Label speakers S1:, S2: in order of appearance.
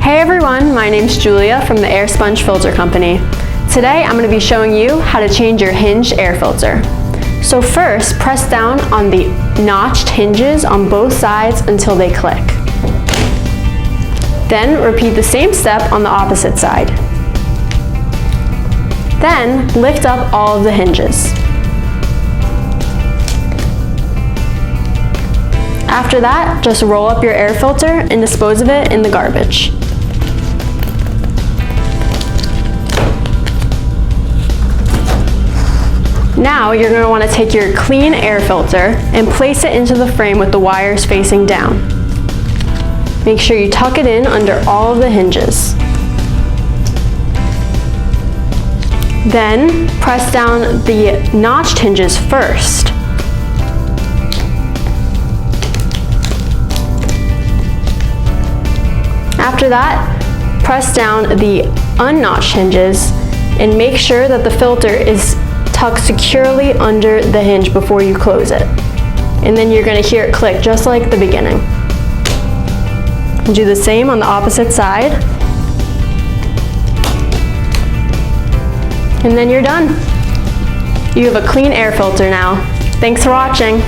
S1: Hey everyone, my name's Julia from the Air Sponge Filter Company. Today I'm going to be showing you how to change your Hinge air filter. So first, press down on the notched hinges on both sides until they click. Then repeat the same step on the opposite side. Then lift up all of the hinges. After that, just roll up your air filter and dispose of it in the garbage. Now you're going to want to take your clean air filter and place it into the frame with the wires facing down. Make sure you tuck it in under all of the hinges. Then press down the notched hinges first. After that, press down the unnotched hinges and make sure that the filter is tucked securely under the hinge before you close it. And then you're going to hear it click just like the beginning. Do the same on the opposite side. And then you're done. You have a clean air filter now. Thanks for watching.